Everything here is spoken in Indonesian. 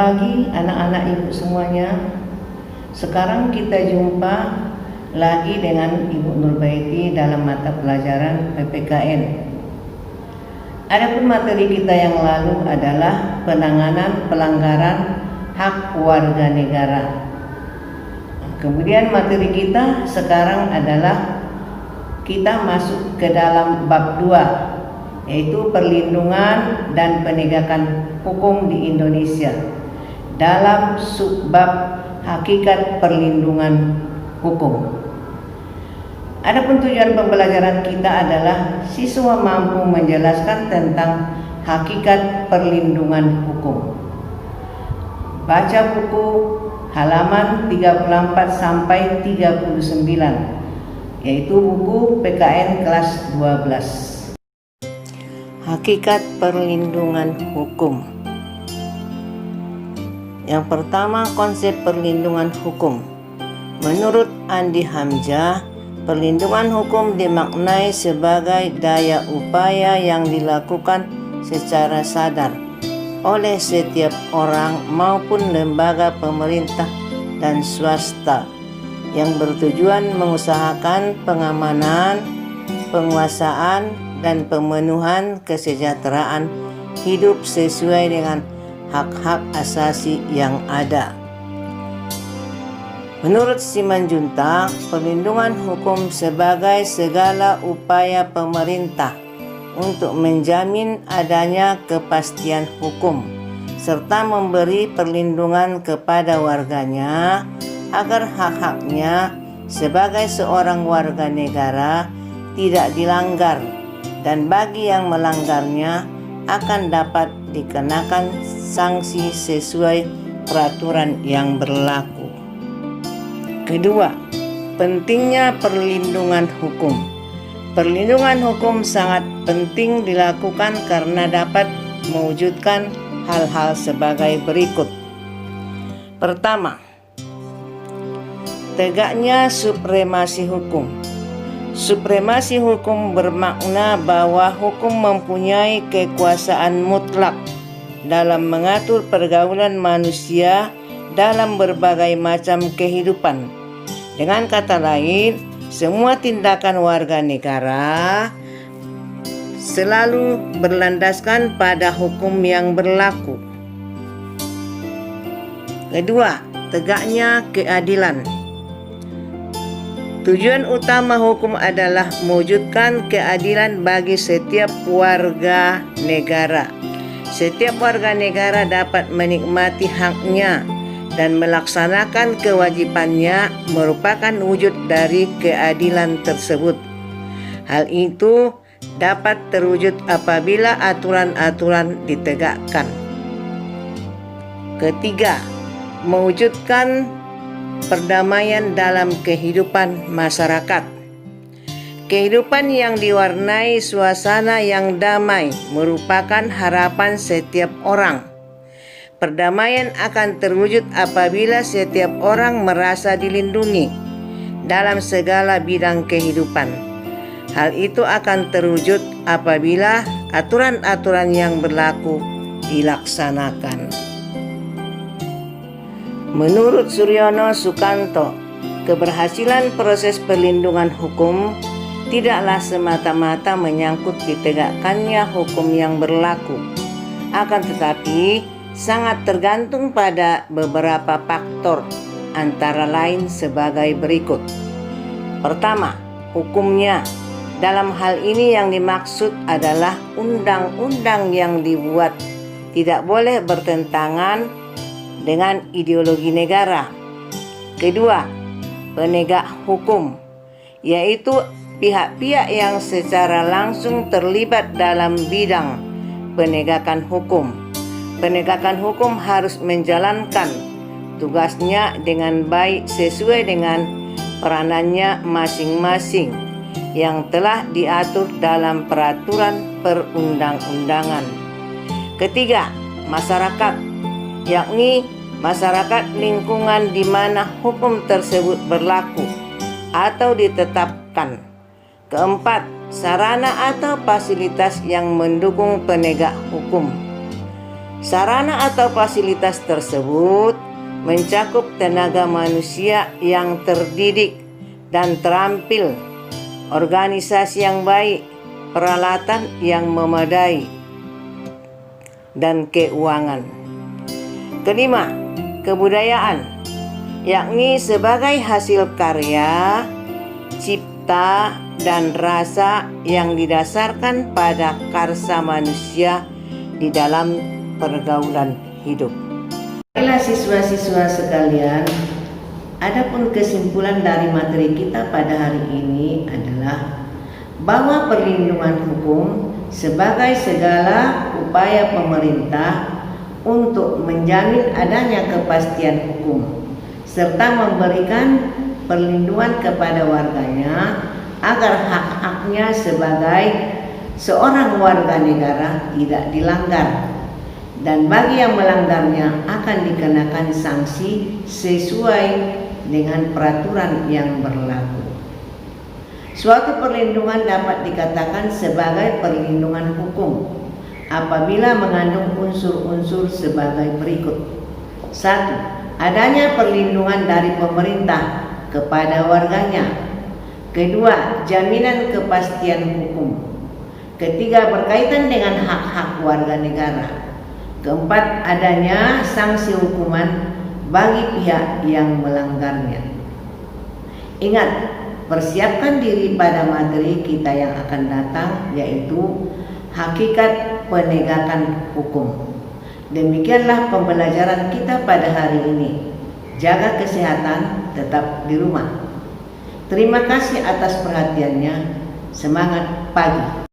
pagi anak-anak ibu semuanya. Sekarang kita jumpa lagi dengan Ibu Nurbaiti dalam mata pelajaran PPKN. Adapun materi kita yang lalu adalah penanganan pelanggaran hak warga negara. Kemudian materi kita sekarang adalah kita masuk ke dalam bab 2, yaitu perlindungan dan penegakan hukum di Indonesia dalam subbab hakikat perlindungan hukum. Adapun tujuan pembelajaran kita adalah siswa mampu menjelaskan tentang hakikat perlindungan hukum. Baca buku halaman 34 sampai 39, yaitu buku PKN kelas 12. Hakikat perlindungan hukum. Yang pertama, konsep perlindungan hukum. Menurut Andi Hamzah, perlindungan hukum dimaknai sebagai daya upaya yang dilakukan secara sadar oleh setiap orang maupun lembaga pemerintah dan swasta yang bertujuan mengusahakan pengamanan, penguasaan, dan pemenuhan kesejahteraan hidup sesuai dengan hak-hak asasi yang ada. Menurut Simanjuntak, perlindungan hukum sebagai segala upaya pemerintah untuk menjamin adanya kepastian hukum serta memberi perlindungan kepada warganya agar hak-haknya sebagai seorang warga negara tidak dilanggar, dan bagi yang melanggarnya akan dapat dikenakan sanksi sesuai peraturan yang berlaku. Kedua, pentingnya perlindungan hukum. Perlindungan hukum sangat penting dilakukan karena dapat mewujudkan hal-hal sebagai berikut. Pertama, tegaknya supremasi hukum. Supremasi hukum bermakna bahwa hukum mempunyai kekuasaan mutlak dalam mengatur pergaulan manusia dalam berbagai macam kehidupan. Dengan kata lain, semua tindakan warga negara selalu berlandaskan pada hukum yang berlaku. Kedua, tegaknya keadilan. Tujuan utama hukum adalah mewujudkan keadilan bagi setiap warga negara. Setiap warga negara dapat menikmati haknya dan melaksanakan kewajibannya merupakan wujud dari keadilan tersebut. Hal itu dapat terwujud apabila aturan-aturan ditegakkan. Ketiga, mewujudkan perdamaian dalam kehidupan masyarakat. Kehidupan yang diwarnai suasana yang damai merupakan harapan setiap orang. Perdamaian akan terwujud apabila setiap orang merasa dilindungi dalam segala bidang kehidupan. Hal itu akan terwujud apabila aturan-aturan yang berlaku dilaksanakan. Menurut Suryono Sukanto, keberhasilan proses perlindungan hukum tidaklah semata-mata menyangkut ditegakkannya hukum yang berlaku, akan tetapi sangat tergantung pada beberapa faktor, antara lain sebagai berikut. Pertama, hukumnya. Dalam hal ini yang dimaksud adalah undang-undang yang dibuat tidak boleh bertentangan dengan ideologi negara. Kedua, penegak hukum, yaitu pihak-pihak yang secara langsung terlibat dalam bidang penegakan hukum. Penegakan hukum harus menjalankan tugasnya dengan baik sesuai dengan peranannya masing-masing yang telah diatur dalam peraturan perundang-undangan. Ketiga, masyarakat, yakni masyarakat lingkungan di mana hukum tersebut berlaku atau ditetapkan. Keempat, sarana atau fasilitas yang mendukung penegak hukum. Sarana atau fasilitas tersebut mencakup tenaga manusia yang terdidik dan terampil, organisasi yang baik, peralatan yang memadai, dan keuangan. Kelima, kebudayaan, yakni sebagai hasil karya, cipta, dan rasa yang didasarkan pada karsa manusia di dalam pergaulan hidup. Baiklah siswa-siswa sekalian, adapun kesimpulan dari materi kita pada hari ini adalah bahwa perlindungan hukum sebagai segala upaya pemerintah untuk menjamin adanya kepastian hukum serta memberikan perlindungan kepada warganya agar hak-haknya sebagai seorang warga negara tidak dilanggar, dan bagi yang melanggarnya akan dikenakan sanksi sesuai dengan peraturan yang berlaku. Suatu perlindungan dapat dikatakan sebagai perlindungan hukum apabila mengandung unsur-unsur sebagai berikut. 1. Adanya perlindungan dari pemerintah kepada warganya. 2. Jaminan kepastian hukum. 3. Berkaitan dengan hak-hak warga negara. 4. Adanya sanksi hukuman bagi pihak yang melanggarnya. Ingat, persiapkan diri pada materi kita yang akan datang, yaitu hakikat penegakan hukum. Demikianlah pembelajaran kita pada hari ini. Jaga kesehatan, tetap di rumah. Terima kasih atas perhatiannya. Semangat pagi.